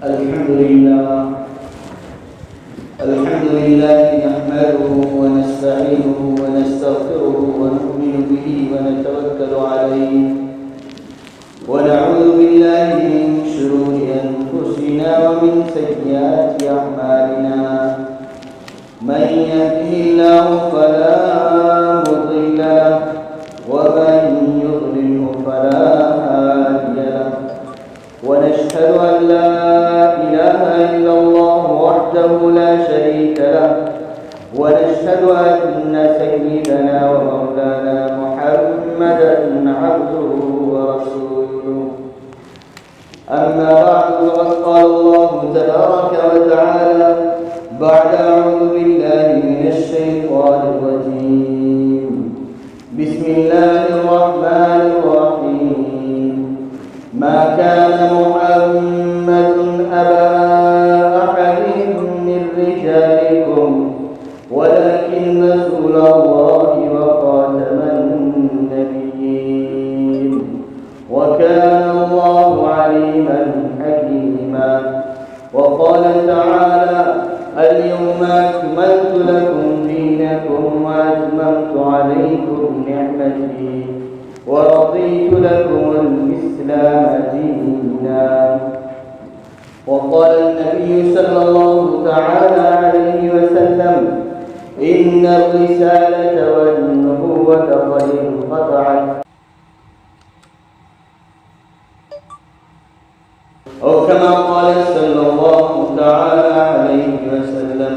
الحمد لله نحمده ونستعينه ونستغفره ونؤمن به ونتوكل عليه ونعوذ بالله من شرور أنفسنا ومن سيئات أعمالنا من يهده الله فلا مضل له ومن يضلله فلا هادي له ونشهد أن لا إله إلا الله وحده لا شريك له ونشهد أن سيدنا ومولانا محمدا عبده ورسوله أما بعد فقد قال الله تبارك وتعالى بعد أعوذ بالله من الشيطان الرجيم بسم الله الرحمن الرحيم ما كان محمد أبا أحد من رجالكم ولكن رسول الله وخاتم النبيين وكان الله عليما حكيما وقال تعالى اليوم أكملت لكم دينكم وأتممت عليكم نعمتي ورضيت لكم الإسلام دينا وقال النبي صلى الله تعالى عليه وسلم إن الرسالة والنبوة قد انقطعت أو كما قال صلى الله تعالى عليه وسلم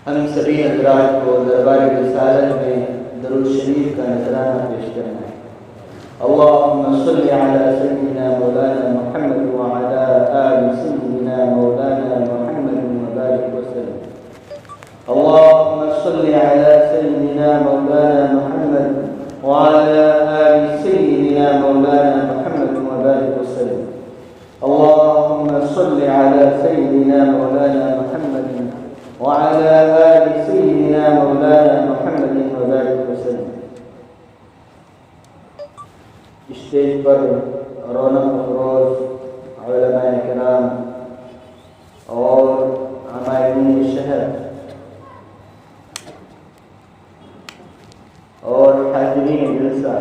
ہم سبھی حضرات کو دربار رسالت میں درود شریف کا نذرانہ پیش کرنا ہے. اللهم صل على سيدنا مولانا محمد وعلى آل سيدنا مولانا محمد وبارك وسلم. اللهم صل على سيدنا مولانا محمد وعلى آل سيدنا مولانا محمد وبارك وسلم. اللهم صل على سيدنا مولانا محمد وعلى آل سيدنا مولانا محمد وبارك وسلم. اسٹیج پر رونق افروز علماء کرام اور عمائدین شہر اور حاضرین جلسہ،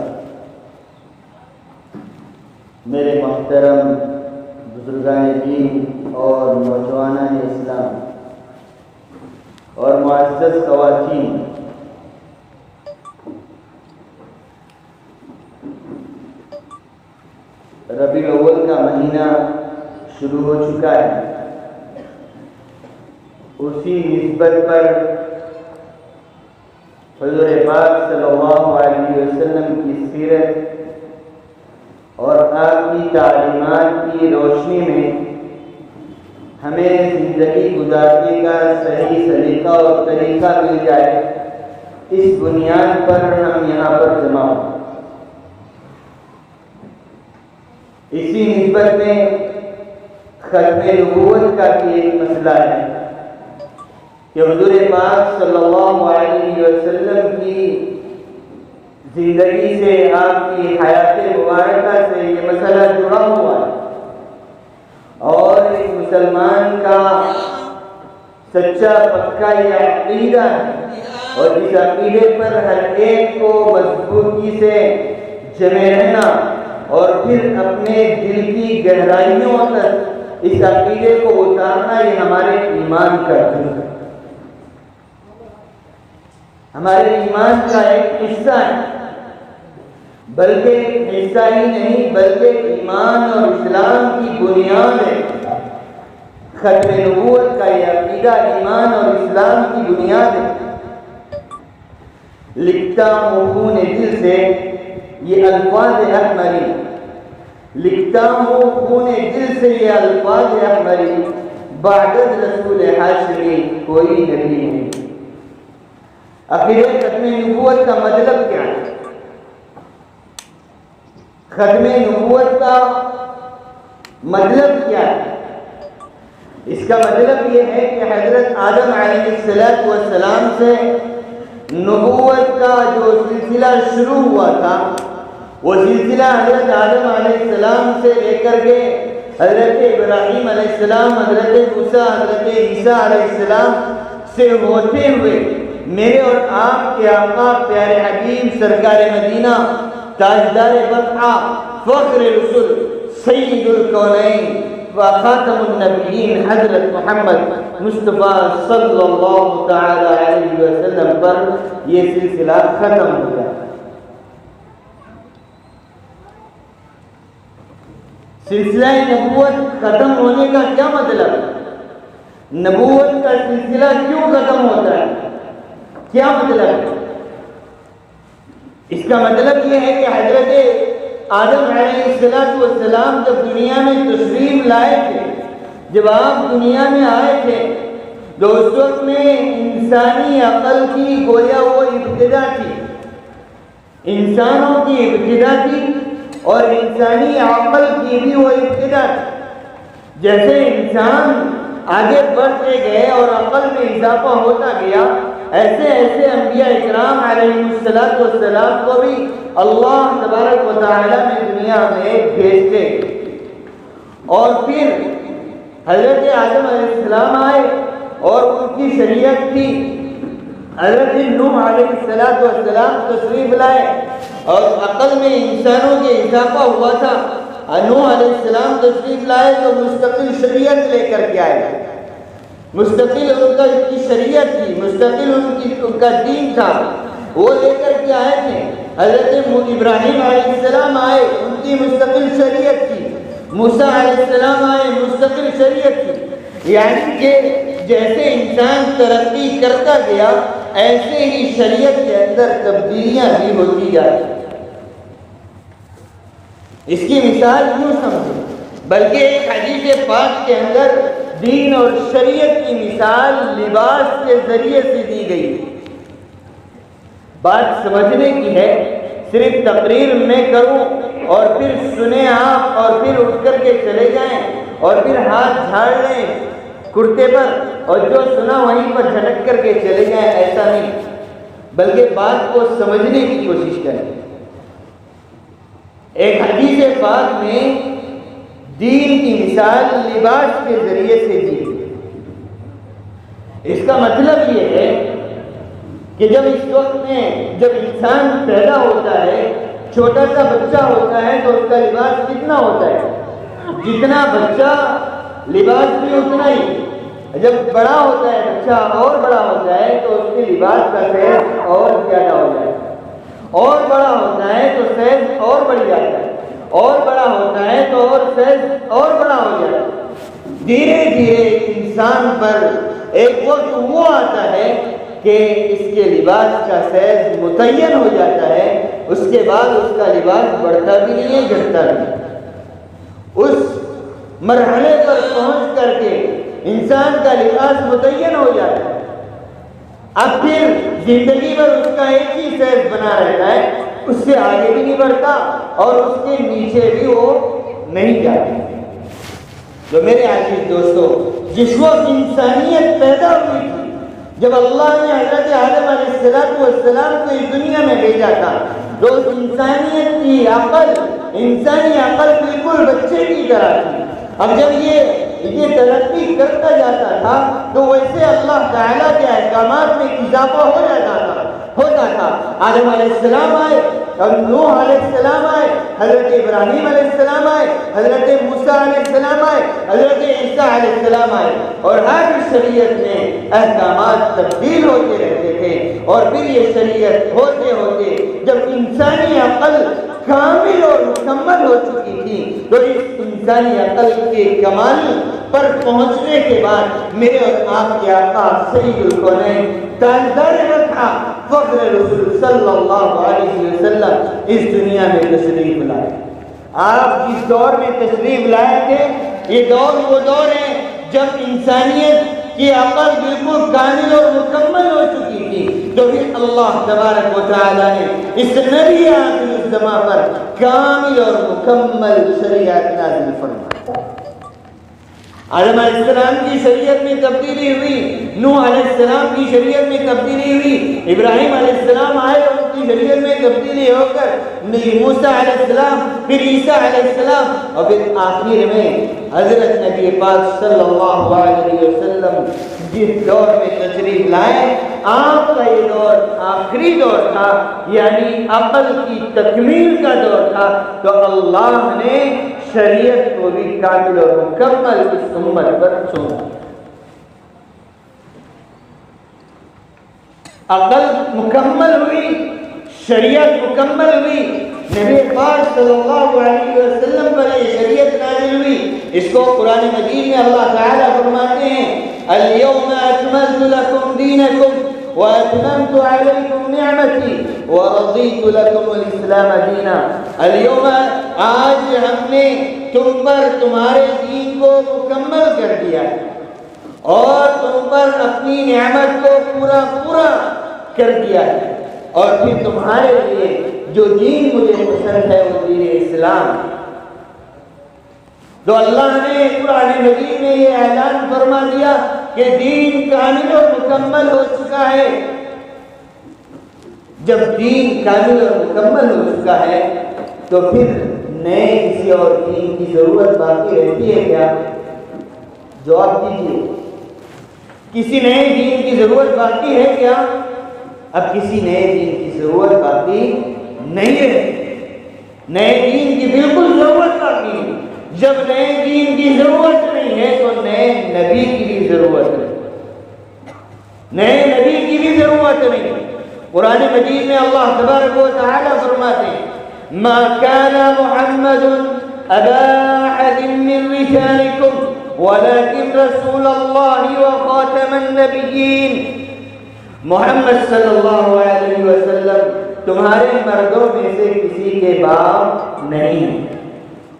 میرے محترم بزرگان دین اور نوجوانان اسلام اور معزز خواتین، ربیع الاول کا مہینہ شروع ہو چکا ہے. اسی نسبت پر حضور پاک صلی اللہ علیہ وسلم کی سیرت اور آپ کی تعلیمات کی روشنی میں ہمیں زندگی گزارنے کا صحیح سلیقہ اور طریقہ مل جائے، اس بنیاد پر ہم یہاں پر جمع ہوں. اسی نسبت میں ختم نبوت کا ایک مسئلہ ہے کہ حضور پاک صلی اللہ علیہ وسلم کی زندگی سے، آپ کی حیات مبارکہ سے یہ مسئلہ جڑا ہوا ہے اور ایک مسلمان کا سچا پکا یہ عقیدہ ہے اور اس عقیدے پر ہر ایک کو مضبوطی سے جمے رہنا اور پھر اپنے دل کی گہرائیوں تک اس عقیدے کو اتارنا، یہ ہمارے ایمان کا جز ہے، ہمارے ایمان کا ایک حصہ ہے. بلکہ حصہ ہی نہیں بلکہ ایمان اور اسلام کی بنیاد ہے. ختم نبوت کا یہ عقیدہ ایمان اور اسلام کی بنیاد ہے. لکھتا ہوں خون دل سے یہ الفاظ احمری، لکھتا ہوں خون دل سے یہ الفاظ احمری، بعد رسول ہاشمی کوئی نبی نہیں. آخر ختم نبوت کا مطلب کیا ہے؟ ختم نبوت کا مطلب کیا ہے؟ اس کا مطلب یہ ہے کہ حضرت آدم علیہ السلام سے نبوت کا جو سلسلہ شروع ہوا تھا وہ سلسلہ حضرت آدم علیہ السلام سے لے کر کے حضرت ابراہیم علیہ السلام، حضرت موسیٰ، حضرت عیسیٰ علیہ السلام سے ہوتے ہوئے میرے اور آپ کے آقا پیارے حبیب سرکار مدینہ تاجدار بقعہ فخر رسول سید الکونین و خاتم النبیین حضرت محمد مصطفیٰ صلی اللہ تعالی علیہ وسلم پر یہ سلسلہ ختم ہو گیا۔ سلسلہ نبوت ختم ہونے کا کیا مطلب ہے؟ نبوت کا سلسلہ کیوں ختم ہوتا ہے؟ کیا مطلب ہے؟ اس کا مطلب یہ ہے کہ حضرت آدم علیہ السلام جب دنیا میں تشریف لائے تھے، جب آپ دنیا میں آئے تھے، تو اس وقت میں انسانی عقل کی گویا وہ ابتدا تھی، انسانوں کی ابتدا تھی اور انسانی عقل کی بھی وہ ابتدا تھی۔ جیسے انسان آگے بڑھتے گئے اور عقل میں اضافہ ہوتا گیا، ایسے ایسے انبیاء اکرام علیہ السلام کو بھی اللہ تبارک و تعالی نے دنیا میں بھیجتے گئے۔ اور پھر حضرت آدم علیہ السلام آئے اور ان کی شریعت تھی، حضرت نوح علیہ السلام تشریف لائے اور عقل میں انسانوں کے اضافہ ہوا تھا۔ نوح علیہ السلام تشریف لائے تو مستقل شریعت لے کر کے آئے، مستقل ان کی شریعت تھی، مستقل ان کا دین تھا، وہ لے کر کے آئے تھے۔ حضرت ابراہیم علیہ السلام آئے، ان کی مستقل شریعت تھی، موسیٰ علیہ السلام آئے، مستقل شریعت تھی۔ یعنی کہ جیسے انسان ترقی کرتا گیا ایسے ہی شریعت کے اندر تبدیلیاں بھی ہوتی جاتی۔ اس کی مثال یوں سمجھیں، بلکہ ایک حدیث پاک کے اندر دین اور شریعت کی مثال لباس کے ذریعے سے دی گئی۔ بات سمجھنے کی ہے، صرف تقریر میں کروں اور پھر سنیں آپ اور پھر اٹھ کر کے چلے جائیں اور پھر ہاتھ جھاڑ لیں کرتے پر اور جو سنا وہیں پر جھٹک کر کے چلے جائیں، ایسا نہیں، بلکہ بات کو سمجھنے کی کوشش کریں۔ ایک حدیث پاک میں دین کی مثال لباس کے ذریعے سے دی۔ اس کا مطلب یہ ہے کہ جب اس وقت میں جب انسان پیدا ہوتا ہے، چھوٹا سا بچہ ہوتا ہے تو اس کا لباس کتنا ہوتا ہے؟ جتنا بچہ لباس بھی اتنا ہی، جب بڑا ہوتا ہے بچہ اور بڑا ہوتا ہے تو اس کے لباس کا سائز اور زیادہ ہو جاتا ہے، اور بڑا ہوتا ہے تو سائز اور بڑھ جاتا ہے، اور بڑا ہوتا ہے تو اور سائز اور بڑا ہو جاتا ہے۔ دھیرے دھیرے انسان پر ایک وقت وہ آتا ہے کہ اس کے لباس کا سائز متعین ہو جاتا ہے، اس کے بعد اس کا لباس بڑھتا بھی نہیں ہے، گھٹتا بھی نہیں۔ اس مرحلے پر پہنچ کر کے انسان کا لباس متعین ہو جاتا ہے، اب پھر زندگی بھر اس کا ایک ہی سائز بنا رہتا ہے، اس سے آگے بھی نہیں بڑھتا اور اس کے نیچے بھی وہ نہیں جاتا۔ تو میرے عزیز دوستو، جس وقت انسانیت پیدا ہوئی تھی، جب اللہ نے حضرت آدم علیہ السلام کو اس دنیا میں بھیجا تھا، تو اس انسانیت کی عقل، انسانی عقل بالکل بچے کی طرح تھی۔ اب جب یہ ترقی کرتا جاتا تھا تو ویسے اللہ تعالیٰ کے احکامات میں اضافہ ہوتا تھا۔ آدم علیہ السلام آئے اور نوح علیہ السلام آئے، حضرت ابراہیم علیہ السلام آئے، حضرت موسیٰ علیہ السلام آئے، حضرت عیسیٰ علیہ السلام آئے، اور ہر شریعت میں احکامات تبدیل ہوتے رہتے تھے۔ اور پھر یہ شریعت ہوتے ہوتے جب انسانی عقل کامل اور مکمل ہو چکی تھی تو اس انسانی عقل کے کمال پر پہنچنے کے بعد میرے اور آپ کے آقا سید الکونین تاجدار بقعہ فخر رسول صلی اللہ علیہ وسلم اس دنیا میں تشریف لائے۔ آپ جس دور میں تشریف لائے تھے، یہ دور وہ دور ہے جب انسانیت کی عقل بالکل کامل اور مکمل ہو چکی تھی، تو پھر اللہ تبارک و تعالی نے اس نبی آخر الزمان پر کامل اور مکمل شریعت نازل فرمائی۔ آدم علیہ السلام کی شریعت میں تبدیلی ہوئی، نوح علیہ السلام کی شریعت میں تبدیلی ہوئی، ابراہیم علیہ السلام آئے اور ان کی شریعت میں تبدیلی ہو کر موسیٰ علیہ السلام، پھر عیسیٰ علیہ السلام، اور پھر آخر میں حضرت نبی پاک صلی اللہ علیہ وسلم جس دور میں تشریف لائے، آپ کا یہ دور آخری دور تھا، یعنی عقل کی تکمیل کا دور تھا، تو اللہ نے شریعت کو بھی کامل اور مکمل اس امت پر چھوڑا۔ عقل مکمل ہوئی، شریعت مکمل ہوئی، نبی پاک صلی اللہ علیہ وسلم پر یہ شریعت نازل ہوئی۔ اس کو قرآن مجید میں اللہ تعالیٰ فرماتے ہیں اليوم اکملت لکم دینکم واتممت علیکم نعمتی ورضیت لکم الاسلام دینا۔ اليوم، آج ہم نے تم پر تمہارے دین کو مکمل کر دیا اور تم پر اپنی نعمت کو پورا کر دیا ہے، اور پھر تمہارے لیے جو دین مجھے پسند ہے وہ دین اسلام۔ تو اللہ نے قرآن مجید میں یہ اعلان فرما دیا کہ دین کامل اور مکمل ہو چکا ہے۔ جب دین کامل اور مکمل ہو چکا ہے تو پھر نئے کسی اور دین کی ضرورت باقی رہتی ہے کیا؟ جواب دیجیے، کسی نئے دین کی ضرورت باقی ہے کیا؟ اب کسی نئے دین کی ضرورت باقی نہیں ہے، نئے دین کی بالکل ضرورت باقی نہیں۔ جب نئے دین کی ضرورت نہیں ہے تو نئے نبی کی بھی ضرورت نہیں، نئے نبی کی بھی ضرورت نہیں۔ قرآن مجید میں اللہ تبارک و تعالی فرماتے ہیں ما كان محمد ابا احد من رجالكم ولكن رسول الله وخاتم النبيين۔ محمد صلی اللہ علیہ وسلم تمہارے مردوں میں سے کسی کے باپ نہیں،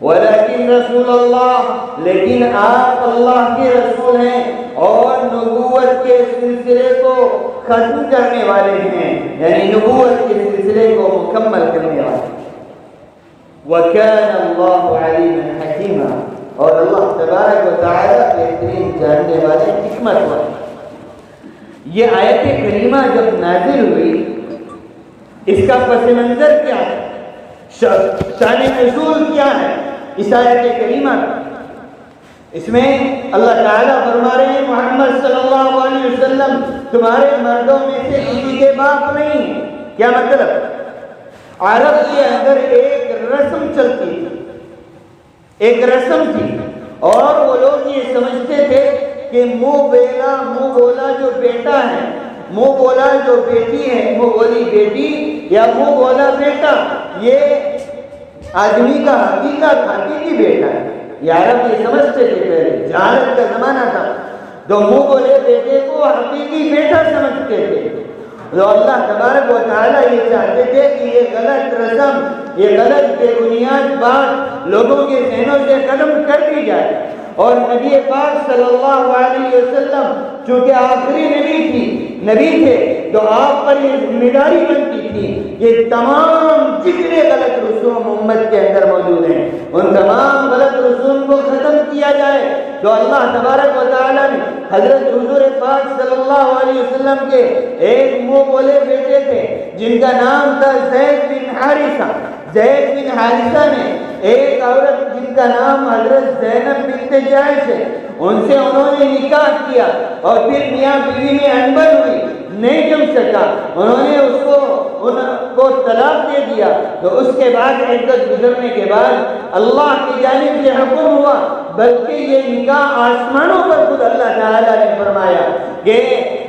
ولیکن رسول اللہ، لیکن آپ اللہ کے رسول ہیں اور نبوت کے سلسلے کو ختم کرنے والے ہیں، یعنی نبوت کے سلسلے کو مکمل کرنے والے ہیں۔ وَكَانَ اللَّهُ عَلِيمًا حَكِيمًا، اور اللہ تبارک و تعالیٰ بہترین جاننے والے، حکمت والے۔ یہ آیت کریمہ جب نازل ہوئی، اس کا پس منظر کیا ہے، شان نزول کیا ہے اس آیت کریمہ؟ اس میں اللہ تعالیٰ فرما رہے ہیں محمد صلی اللہ علیہ وسلم تمہارے مردوں میں سے کسی کے باپ نہیں ہیں۔ کیا مطلب؟ عرب کے اندر ایک رسم چلتی تھی، ایک رسم تھی، اور وہ لوگ یہ سمجھتے تھے کہ منہ بولا جو بیٹا ہے، منہ بولا جو بیٹی ہے، منہ بولی بیٹی یا منہ بولا بیٹا، یہ آدمی کا حقیقی بیٹا ہے۔ یہ عرب یہ سمجھتے تھے، پہلے جہالت کا زمانہ تھا، تو منہ بولے بیٹے کو حقیقی بیٹا سمجھتے تھے۔ تو اللہ تبارک و تعالیٰ یہ چاہتے تھے کہ یہ غلط رسم، یہ غلط بے بنیاد بات لوگوں کے ذہنوں سے ختم کر دی جائے، اور نبی پاک صلی اللہ علیہ وسلم چونکہ آخری نبی تھے تو آپ پر یہ ذمہ داری بنتی تھی کہ تمام جتنے غلط رسوم امت کے اندر موجود ہیں ان تمام غلط رسوم کو ختم کیا جائے۔ تو اللہ تبارک و تعالیٰ نے حضرت حضور پاک صلی اللہ علیہ وسلم کے ایک منہ بولے بیٹے تھے جن کا نام تھا زید بن حارثہ۔ زید بن حارثہ نے ایک عورت جن کا نام حضرت زینب بنت جحش ہے، ان سے انہوں نے نکاح کیا، اور پھر میاں بیوی میں انبن ہوئی، نہیں جم سکا، انہوں نے ان کو طلاق دے دیا۔ تو اس کے بعد عدت گزرنے کے بعد اللہ کی جانب سے حکم ہوا، بلکہ یہ نکاح آسمانوں پر خود اللہ تعالیٰ نے فرمایا کہ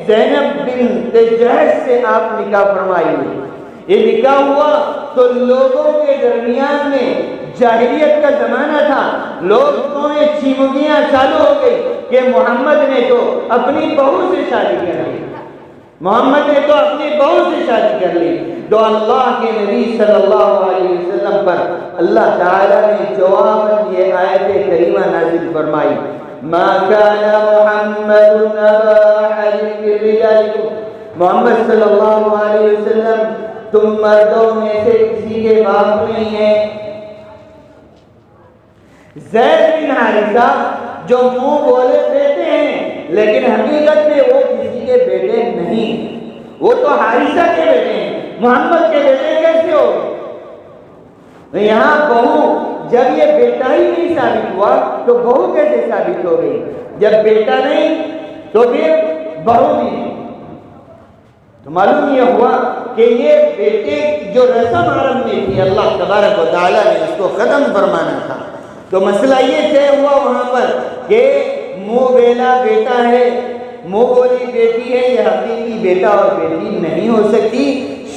زینب بنت جحش سے آپ نکاح فرمائیے۔ یہ نکاح ہوا تو لوگوں کے درمیان میں جاہلیت کا زمانہ تھا، لوگوں میں چیمگیاں چالو ہو گئی کہ محمد نے تو اپنی بہو سے شادی کر لی، محمد نے تو اپنی بہو سے شادی کر لی۔ تو اللہ کے نبی صلی اللہ علیہ وسلم پر اللہ تعالیٰ نے جواباً یہ آیت کریمہ نازل فرمائی ما كان محمد ابا احد من رجالكم، محمد صلی اللہ علیہ وسلم تم مردوں میں سے کسی کے باپ نہیں ہیں۔ زید بن حارثہ جو منہ بولے بیٹے ہیں لیکن حقیقت میں وہ کسی کے بیٹے نہیں، وہ تو حارثہ کے بیٹے ہیں، محمد کے بیٹے کیسے ہو؟ یہاں بہو، جب یہ بیٹا ہی نہیں ثابت ہوا تو بہو کیسے ثابت ہو گئی؟ جب بیٹا نہیں تو پھر بہو بھی نہیں۔ تو معلوم یہ ہوا کہ یہ بیٹے جو رسم عرب میں تھی اللہ تبارک و تعالیٰ نے اس کو ختم فرمانا تھا۔ تو مسئلہ یہ طے ہوا وہاں پر کہ منہ بیلا بیٹا ہے، منہ بولی بیٹی ہے، یہ حقیقی بیٹا اور بیٹی نہیں ہو سکتی۔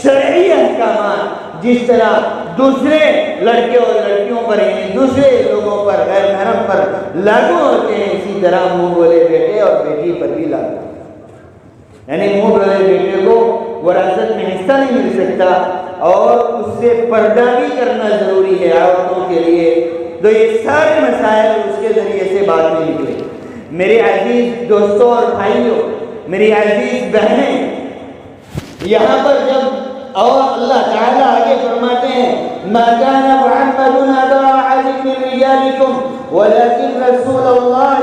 شرعی احکامات جس طرح دوسرے لڑکے اور لڑکیوں پر یعنی دوسرے لوگوں پر غیر محرم پر لاگو ہوتے ہیں، اسی طرح منہ بولے بیٹے اور بیٹی پر بھی لاگو، یعنی منہ بولے بیٹے کو وراثت میں حصہ نہیں مل سکتا اور اس سے پردہ بھی کرنا ضروری ہے عورتوں کے لیے۔ تو یہ سارے مسائل اس کے ذریعے سے بات میں نکلے۔ میرے عزیز دوستوں اور بھائیوں، میری عزیز بہنیں، یہاں پر جب اور اللہ تعالیٰ آگے فرماتے ہیں ما كان محمد أبا أحد من رجالكم ولكن رسول اللہ،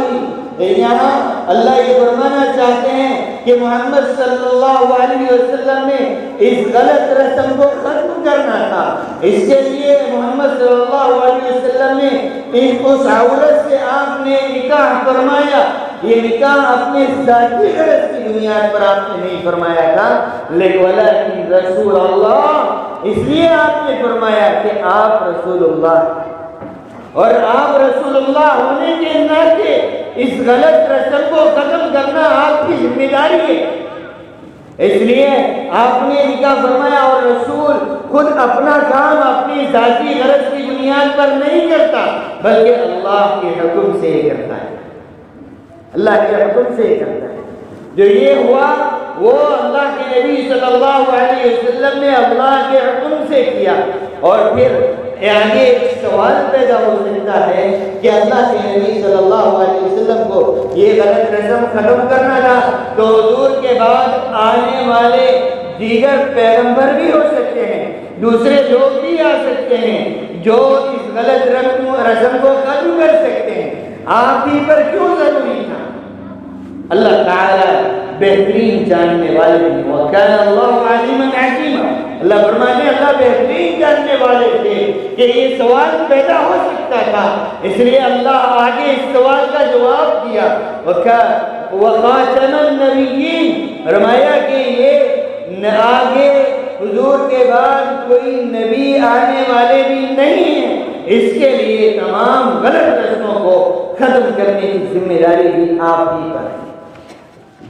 یہاں اللہ یہ فرمانا چاہتے ہیں کہ محمد صلی اللہ علیہ وسلم نے اس غلط رسم کو ختم کرنا تھا، اس کے لیے محمد صلی اللہ علیہ وسلم نے اس عورت سے آپ نے نکاح فرمایا۔ یہ نکاح اپنے ذاتی غرض کی بنیاد پر آپ نے نہیں فرمایا تھا، لیکن رسول اللہ، اس لیے آپ نے فرمایا کہ آپ رسول اللہ، اور آپ رسول اللہ ہونے کے ناطے اس غلط رسم کو ختم کرنا آپ کی ذمہ داری ہے۔ اس لیے آپ نے نکاح فرمایا، اور رسول خود اپنا کام اپنی ذاتی غرض کی بنیاد پر نہیں کرتا بلکہ اللہ کے حکم سے کرتا ہے، اللہ کے حکم سے کرتا ہے۔ جو یہ ہوا وہ اللہ کے نبی صلی اللہ علیہ وسلم نے اللہ کے حکم سے کیا، اور پھر آگے ایک سوال پیدا ہو سکتا ہے کہ اللہ کے نبی صلی اللہ علیہ وسلم کو یہ غلط رسم ختم کرنا تھا تو حضور کے بعد آنے والے دیگر پیغمبر بھی ہو سکتے ہیں، دوسرے لوگ بھی آ سکتے ہیں جو اس غلط رسم کو ختم کر سکتے ہیں، آپ ہی پر کیوں ضروری تھا؟ اللہ تعالیٰ بہترین جاننے والے ہیں، وَكَانَ اللَّهُ عَلِيمًا حَكِيمًا، اللہ فرماتے ہیں اللہ بہترین جاننے والے تھے کہ یہ سوال پیدا ہو سکتا تھا، اس لیے اللہ آگے اس سوال کا جواب دیا، وَخَاتَمَ النَّبِيِّينَ، فرمایا کہ یہ آگے حضور کے بعد کوئی نبی آنے والے بھی نہیں ہیں، اس کے لیے تمام غلط رسموں کو ختم کرنے کی ذمہ داری بھی آپ ہی پر ہے۔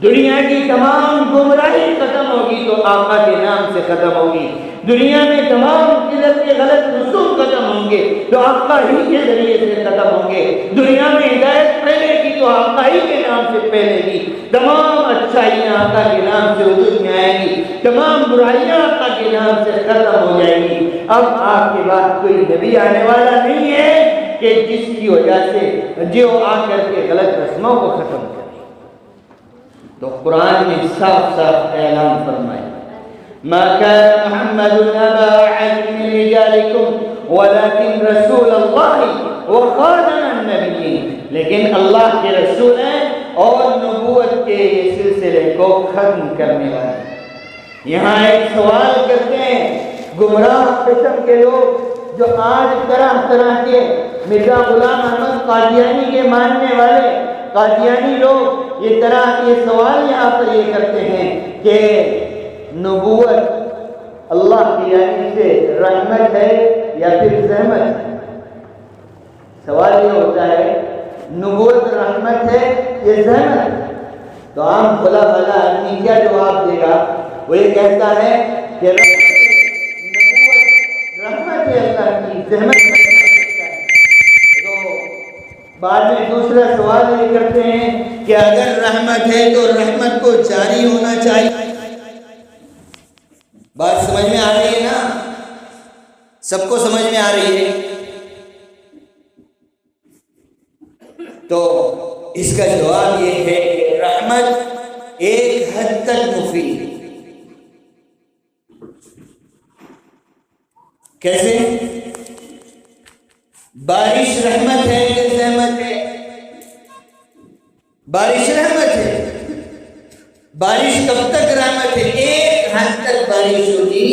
دنیا کی تمام گمراہی ختم ہوگی تو آقا کے نام سے ختم ہوگی، دنیا میں تمام قدرت کے غلط رسوم ختم ہوں گے تو آقا ہی کے ذریعے سے ختم ہوں گے، دنیا میں ہدایت پھیلے گی تو آقا ہی کے نام سے پھیلے گی، تمام اچھائیاں آقا کے نام سے وجود میں آئیں گی، تمام برائیاں آقا کے نام سے ختم ہو جائیں گی۔ اب آپ کے بعد کوئی نبی آنے والا نہیں ہے کہ جس کی وجہ سے جو آ کر کے غلط رسموں کو ختم کرے۔ تو قرآن نے صاف صاف اعلان فرمایا ما كان محمد أبا أحد من رجالكم ولكن رسول الله وخاتم النبيين، لیکن اللہ کے رسول ہیں اور نبوت کے یہ سلسلے کو ختم کرنے والے۔ یہاں ایک سوال کرتے ہیں گمراہ قسم کے لوگ جو آج طرح طرح کے مرزا غلام احمد قادیانی کے ماننے والے قادیانی لوگ یہ سوال یہاں پر یہ کرتے ہیں کہ نبوت اللہ کی جانب سے رحمت ہے یا پھر زحمت ہے؟ سوال یہ ہوتا ہے نبوت رحمت ہے یا زحمت؟ تو عام کھلا بھلا آدمی کیا جواب دے گا؟ وہ یہ کہتا ہے کہ نبوت رحمت ہے اللہ کی، زحمت ہے۔ بعد میں دوسرا سوال یہ کرتے ہیں کہ اگر رحمت ہے تو رحمت کو جاری ہونا چاہیے۔ بات سمجھ میں آ رہی ہے نا؟ سب کو سمجھ میں آ رہی ہے؟ تو اس کا جواب یہ ہے کہ رحمت ایک حد تک مفید ہے۔ کیسے؟ بارش رحمت ہے کہ زحمت ہے؟ بارش رحمت ہے. بارش کب تک رحمت ہے؟ ایک حد تک بارش ہوگی،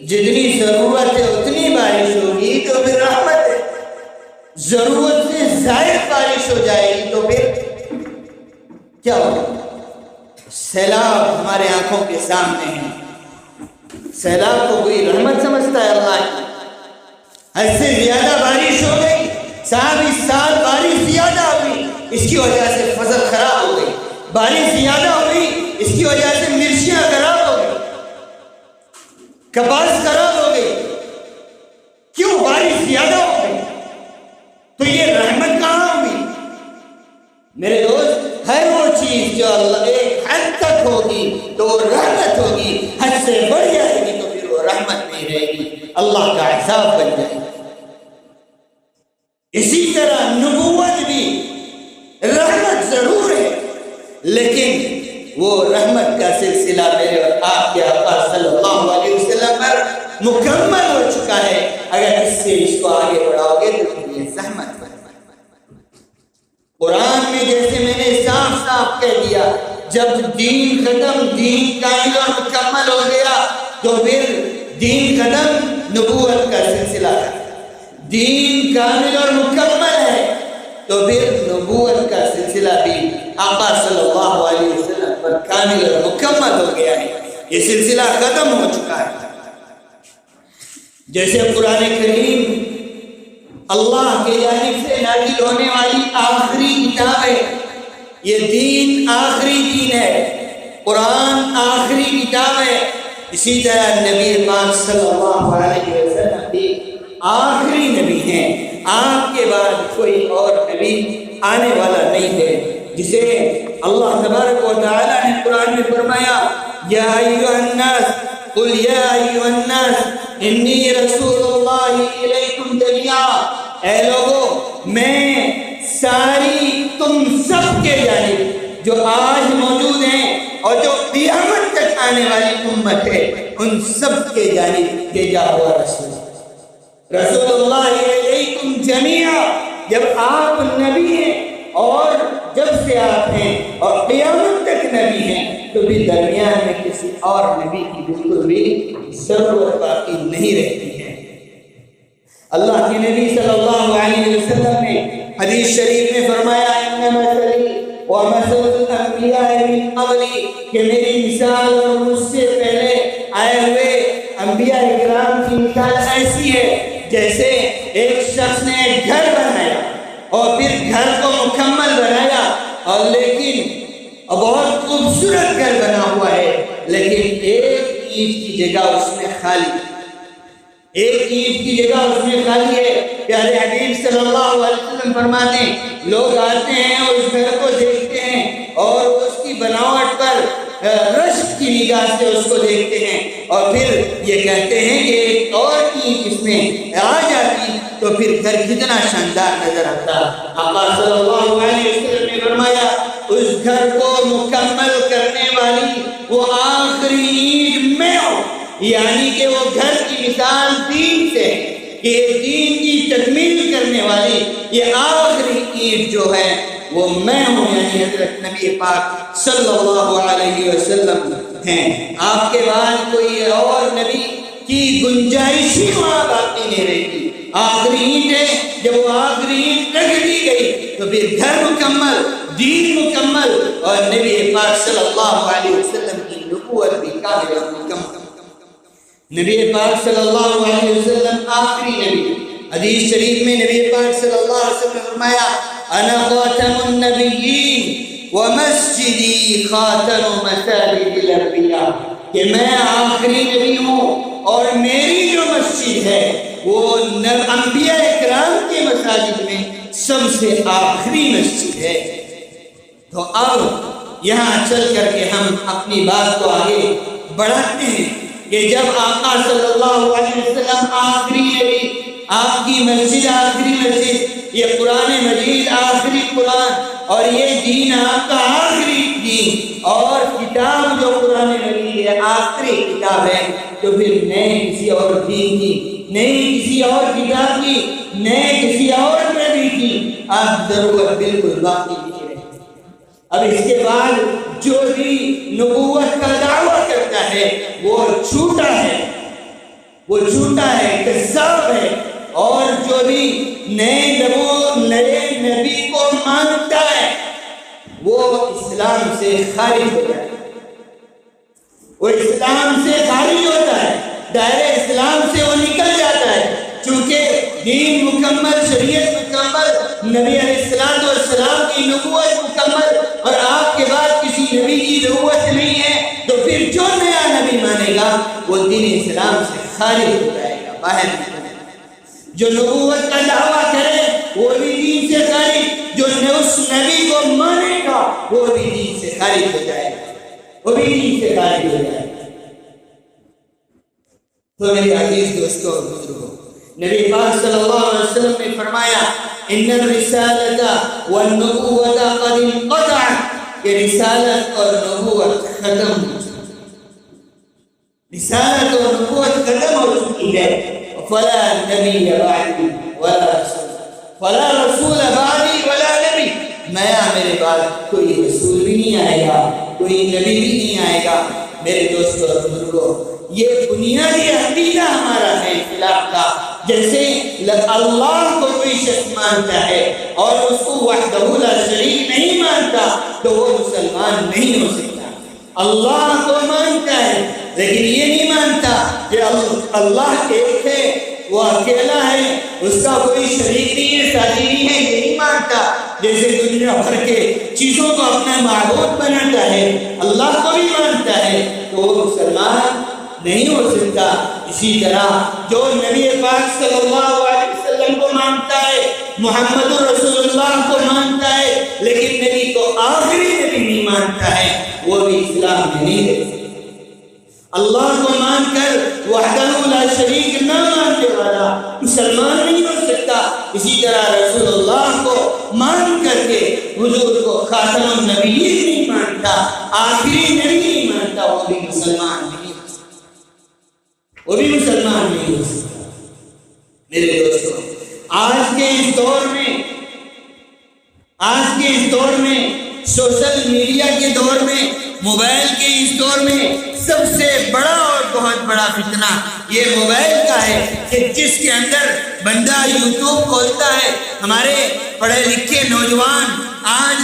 جتنی ضرورت ہے اتنی بارش ہوگی تو پھر رحمت ہے. ضرورت سے زائد بارش ہو جائے گی تو پھر کیا ہوگا؟ سیلاب ہمارے آنکھوں کے سامنے ہے. سیلاب کو کوئی رحمت سمجھتا ہے؟ اللہ کی حد سے زیادہ بارش ہو گئی. صاحب اس سال بارش زیادہ ہوئی، اس کی وجہ سے فصل خراب ہو گئی. بارش زیادہ ہوئی، اس کی وجہ سے مرچیاں خراب ہو گئی، کپاس خراب ہو گئی. کیوں؟ بارش زیادہ ہو گئی. تو یہ رحمت کہاں ہوئی؟ میرے دوست، ہر وہ چیز جو اللہ ایک حد تک ہوگی تو وہ رحمت ہوگی، حد سے بڑھ جائے گی تو پھر وہ رحمت نہیں رہے گی، اللہ کا عذاب بن جائے گی. اسی طرح نبوت بھی رحمت ضرور ہے، لیکن وہ رحمت کا سلسلہ میرے اور آپ کے آقا صلی اللہ علیہ وسلم پر مکمل ہو چکا ہے. اگر اس کو آگے بڑھاؤ گے تو پھر یہ زحمت بن. قرآن میں جیسے میں نے صاف صاف کہہ دیا، جب دین ختم، دین کامل اور مکمل ہو گیا تو پھر دین ختم، نبوت کا سلسلہ ہے. دین کامل اور مکمل ہے تو پھر نبوت کا سلسلہ بھی آقا صلی اللہ علیہ وسلم پر کامل اور مکمل ہو گیا ہے. یہ سلسلہ ختم ہو چکا ہے. جیسے قرآن کریم اللہ کے جانب سے نازل ہونے والی آخری کتاب ہے. یہ دین آخری دین ہے، قرآن آخری کتاب ہے. اسی طرح نبی پاک صلی اللہ علیہ وسلم بھی آخری نبی ہیں. آپ کے بعد کوئی اور نبی آنے والا نہیں ہے، جسے اللہ تبارک و تعالیٰ نے قرآن میں فرمایا، یا ایھا الناس قل یا ایھا الناس انی رسول اللہ الیکم جمیعا. اے لوگو، میں ساری تم سب کے جانب، جو آج موجود ہیں اور جو قیامت تک آنے والی امت ہے، ان سب کے جانب بھیجا ہوا رسول اللہ علیکم جمیعا. جب آپ نبی ہیں اور جب سے آپ ہیں اور قیامت تک نبی ہیں تو بھی درمیان میں کسی اور نبی کی بالکل بھی ضرورت باقی نہیں رہتی ہے. اللہ کے نبی صلی اللہ علیہ وسلم نے حدیث شریف میں فرمایا، انما مثلی ومثل الانبیاء من قبلی، کہ میری مثال اور مجھ سے پہلے آئے ہوئے انبیاء کرام کی مثال ایسی ہے جیسے ایک شخص نے ایک گھر بنایا اور پھر گھر کو مکمل بنایا، اور لیکن بہت خوبصورت گھر بنا ہوا ہے، لیکن ایک اینٹ کی جگہ اس میں خالی، ایک اینٹ کی جگہ اس میں خالی ہے. پیارے حبیب صلی اللہ علیہ وسلم فرماتے ہیں، لوگ آتے ہیں اور اس گھر کو دیکھتے ہیں اور اس کی بناوٹ پر رشک کی نگاہ سے اس کو دیکھتے ہیں، اور پھر یہ کہتے ہیں کہ ایک اور اینٹ اس میں آ جاتی تو پھر گھر کتنا شاندار نظر آتا. آقا صلی اللہ علیہ وسلم نے فرمایا، اس گھر کو مکمل کرنے والی وہ آخری اینٹ میں ہوں. یعنی کہ وہ گھر کی مثال دین سے، کہ دین کی تکمیل کرنے والی یہ آخری اینٹ جو ہے وہ میں ہوں، یعنی حضرت نبی پاک صلی اللہ علیہ وسلم ہیں. آپ کے بعد کوئی اور نبی کی گنجائش ہی وہاں باقی نہیں رہتی. آخری اینٹ ہے، جب وہ آخری اینٹ رکھ دی گئی تو پھر گھر مکمل، دین مکمل، اور نبی پاک صلی اللہ علیہ وسلم کی نبوت بھی کامل اور مکمل. نبی پاک صلی اللہ علیہ وسلم آخری نبی. حدیث شریف میں نبی پاک صلی اللہ علیہ وسلم نے فرمایا، انا خاتم النبیین ومسجدی خاتم مساجد الانبیاء، کہ میں آخری نبی ہوں اور میری جو مسجد ہے وہ انبیاء اکرام کے مساجد میں سب سے آخری مسجد ہے. تو اب یہاں چل کر کے ہم اپنی بات کو آگے بڑھاتے ہیں کہ جب آقا صلی اللہ علیہ وسلم آخری نبی، آپ کی مسجد آخری مسجد، یہ قرآن مجید آخری قرآن، اور یہ دین آپ کا آخری دین، اور کتاب جو قرآن مجید ہے آخری کتاب ہے، تو پھر نئے کسی اور دین کی، نئی کسی اور کتاب کی، نئے کسی اور نبی کی آپ ضرورت بالکل باقی نہیں رہتی. اب اس کے بعد جو بھی نبوت کا دعویٰ کرتا ہے وہ جھوٹا ہے، وہ جھوٹا ہے، کذاب ہے، اور جو بھی نئے نبی کو مانتا ہے وہ اسلام سے خارج ہو جاتا ہے، وہ اسلام سے خارج ہوتا ہے، دائرہ اسلام سے وہ نکل جاتا ہے، چونکہ دین مکمل، شریعت مکمل، نبی علیہ السلام کی نبوت مکمل، اور آپ کے بعد کسی نبی کی نبوت نہیں ہے، تو پھر جو نیا نبی مانے گا وہ دین اسلام سے خارج ہو جائے گا، باہر نکل جائے گا۔ جو نبوت کا دعویٰ کرے وہ بھی دین سے خارج، جو اس نبی کو مانے گا وہ بھی دین سے خارج ہو جائے گا، وہ بھی دین سے خارج ہو جائے گا۔ تو میرے عزیز دوستوں اور بزرگوں، نبی پاک صلی اللہ علیہ وسلم نے فرمایا ان الرسالۃ والنبوۃ قد انقطعت، کہ رسالت اور نبوت ختم ہو چکی، رسالت اور نبوت ختم ہو چکی ہے، فلا نبی بعدی ولا رسول، فلا رسول بعدی ولا نبی، نیا میرے بعد کوئی رسول بھی نہیں آئے گا، کوئی نبی بھی نہیں آئے گا۔ میرے دوستوں اور بزرگوں، یہ بنیادی عقیدہ ہمارا ہے اسلام کا۔ جیسے اللہ کو کوئی شخص مانتا ہے اور اس کو وحدہ لا شریک نہیں مانتا تو وہ مسلمان نہیں ہو سکتا۔ اللہ کو مانتا ہے لیکن یہ نہیں مانتا کہ اللہ ایک ہے، وہ اکیلا ہے، اس کا کوئی شریک نہیں ہے، ساتھی نہیں ہے، یہ نہیں مانتا۔ جیسے دنیا بھر کے چیزوں کو اپنا معبود بناتا ہے، اللہ کو بھی مانتا ہے تو وہ مسلمان نہیں ہو سکتا۔ اسی طرح جو نبی پاک صلی اللہ علیہ وسلم کو مانتا ہے، محمد رسول اللہ کو مانتا ہے، لیکن نبی کو آخری نبی نہیں مانتا ہے، وہ بھی اسلام میں نہیں رہ سکتا۔ اللہ کو مان کر وحدہ لا شریک نہ ماننے والا مسلمان نہیں ہو سکتا۔ اسی طرح رسول اللہ کو مان کر کے حضور کو خاتم النبیین نہیں مانتا، آخری نبی نہیں مانتا، وہ بھی مسلمان نہیں ہو سکتا، وہ بھی مسلمان نہیں ہو سکتا۔ میرے دوستوں، آج کے اس دور میں سوشل میڈیا کے دور میں، موبائل کے اس دور میں سب سے بڑا اور بہت بڑا فتنہ یہ موبائل کا ہے، کہ جس کے اندر بندہ یوٹیوب کھولتا ہے۔ ہمارے پڑھے لکھے نوجوان آج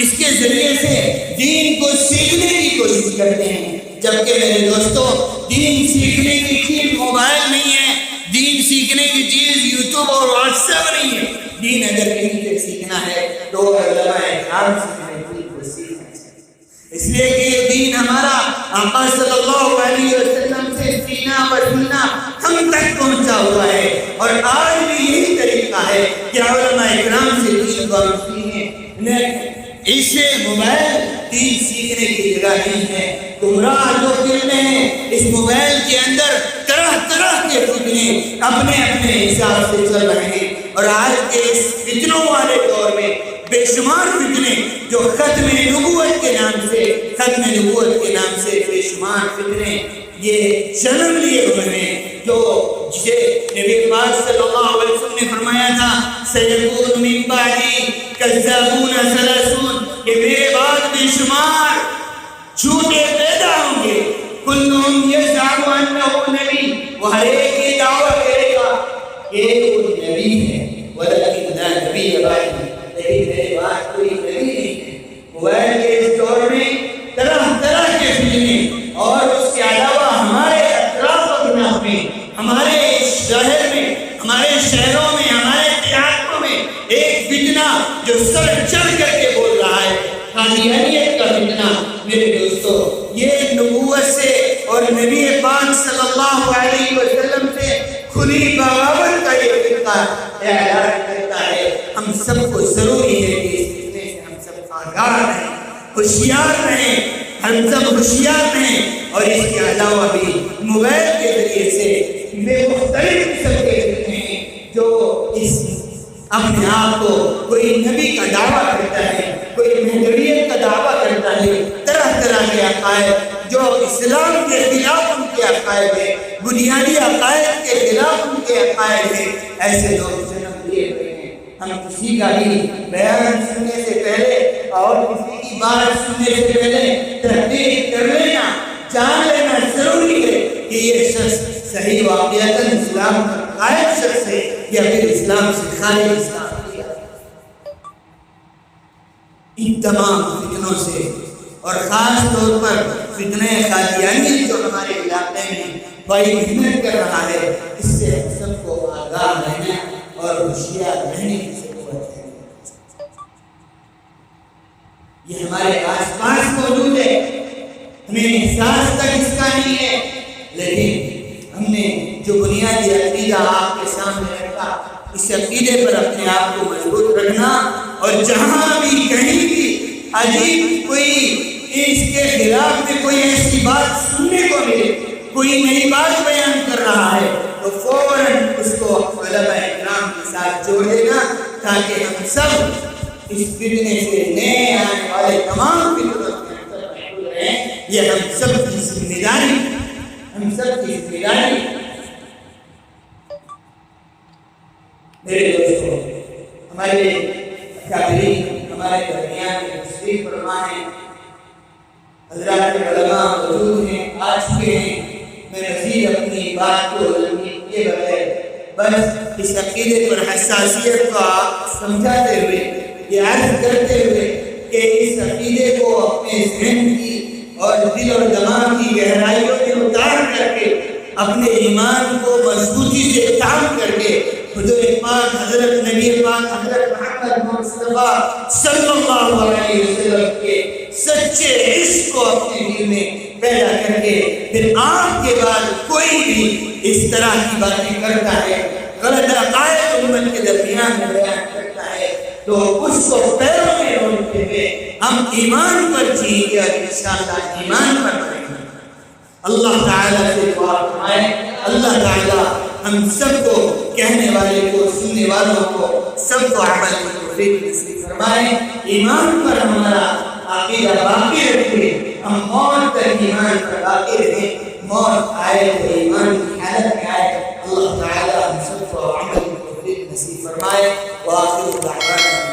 اس کے ذریعے سے دین کو سیکھنے کی کوشش کرتے ہیں، جبکہ میرے دوستوں دین سیکھنے کی چیز موبائل نہیں ہے، دین سیکھنے کی چیز یوٹیوب اور واٹس ایپ نہیں ہے۔ دین اگر کہیں سے سیکھنا ہے تو علماء کرام سے اس لیے کہ یہ دین ہمارا آقا صلی اللہ علیہ وسلم سے سینہ بسینہ ہم تک پہنچا ہوا ہے، اور آج بھی یہی طریقہ ہے کہ علماء کرام سے دین کو ہم سیکھیں۔ اسے موبائل دین سیکھنے کی جگہ نہیں ہے۔ گمراہ جو فلمیں ہیں اس موبائل کے اندر طرح طرح کے فتنے اپنے حساب سے چل رہے ہیں، اور آج کے اس فتنوں والے دور میں بے شمار فتنے جو ختم نبوت کے نام سے بے شمار فتنے یہ جنم لیے ہوئے ہیں، جو جسے نبی پاک صلی اللہ علیہ وسلم نے فرمایا تھا سیکون من بعدی کذابون ثلاثون، کہ میرے بعد بے شمار جھوٹے پیدا ہوں گے، کلہم یزعم انہ نبی، وہ ہر ایک یہ دعویٰ کرے گا کہ وہ نبی ہے، ولیکن لا نبی بعدی، لیکن میرے بعد کوئی نبی نہیں ہے۔ موبائل کے اس دور میں طرح طرح کے فتنے، اور اس کے علاوہ ہمارے اطراف اکناف میں، ہمارے شہر میں، ہمارے شہروں میں، ہمارے دیہاتوں میں ایک فتنہ جو سر چڑھ کر کے بول رہا ہے، قادیانیت کا فتنہ۔ میرے دوستو، یہ نبوت سے اور نبی پاک صلی اللہ علیہ وسلم سے کھلی بغاوت کا یہ فرقہ اعلان کرتا ہے۔ ہم سب کو ضروری ہے کہ اس فتنے سے ہم سب آگاہ رہیں، ہوشیار رہیں، ہم سب ہوشیار رہیں، اور اس کے علاوہ بھی موبائل کے ذریعے سے بے مختلف قسم کے فتنے ہیں جو اس اپنے آپ کو کوئی نبی کا دعویٰ کرتا ہے، کوئی مہدویت کا دعویٰ کرتا ہے، طرح طرح کے عقائد جو اسلام کے خلاف ان کے عقائد ہیں، بنیادی عقائد کے خلاف ان کے عقائد ہیں، ایسے لوگ جنم لیے ہوئے ہیں۔ ہم کسی کا بھی بیان سننے سے پہلے اور کسی کی بات سننے سے پہلے تحقیق کر لینا، جان لینا ضروری ہے کہ یہ شخص صحیح واقعتاً اسلام کا قائم شخص ہے یا پھر اسلام سے خارج اسلام کیا۔ ان تمام فتنوں سے اور خاص طور پر فتنہ قادیانی جو ہمارے علاقے میں بڑی محنت کر رہا ہے، اس سے ہم سب کو آگاہ رہنا اور ہوشیار رہنے کی ضرورت ہے۔ یہ ہمارے آس پاس موجود ہے، ہمیں احساس تک اس کا نہیں ہے، لیکن ہم نے جو بنیادی عقیدہ آپ کے سامنے رکھا، اس عقیدے پر اپنے آپ کو مضبوط رکھنا، اور جہاں بھی کہیں بھی عجیب کوئی اس کے خلاف میں کوئی ایسی بات سننے کو ملے، کوئی نئی بات بیان کر رہا ہے، تو فوراً اس کو علماء اکرام کے ساتھ جوڑ دینا، تاکہ ہم سب اس فتنے سے نئے آنے والے تمام فتنوں سے محفوظ رہیں۔ یہ ہم سب کی ذمہ داری، ہم سب کی ذمہ داری۔ میرے دوستوں، ہمارے اکابرین ہمارے درمیان میں تشریف فرما ہیں، حضرات علماء موجود ہیں، آ چکے ہیں۔ میں مزید اپنی بات کو لمبی کیے بغیر بس اس عقیدے پر حساسیت کو سمجھاتے ہوئے، یہ عرض کرتے ہوئے کہ اس عقیدے کو اپنے ذہن کی اور دل اور دماغ کی گہرائیوں میں اتار کر کے اپنے ایمان کو مضبوطی سے تام کر کے حضور پاک حضرت نبی پاک حضرت محمد مصطفیٰ صلی اللہ علیہ وسلم کے سچے عشق کو اپنے دل میں پیدا کر کے پھر آپ کے بعد کوئی بھی اس طرح کی باتیں کرتا ہے، غلط عقائد امت کے درمیان میں بیان کرتا ہے، تو اس کو پیروں میں روکتے ہوئے ہم ایمان پر جیئیں گے اور انشاءاللہ ایمان پر رہیں گے۔ اللہ تعالیٰ سے دعا فرمائے، اللہ تعالیٰ ہم سب کو، کہنے والے کو، سننے والوں کو، سب کو عمل کی توفیق نصیب فرمائے، ایمان پر ہمارا عقیدہ باقی رکھے، ہم موت تک ایمان پر باقی رہیں، موت آئے تو ایمان کی حالت میں آئے۔ اللہ تعالیٰ ہم سب کو عمل کی توفیق نصیب فرمائے۔ وآخر دعوانا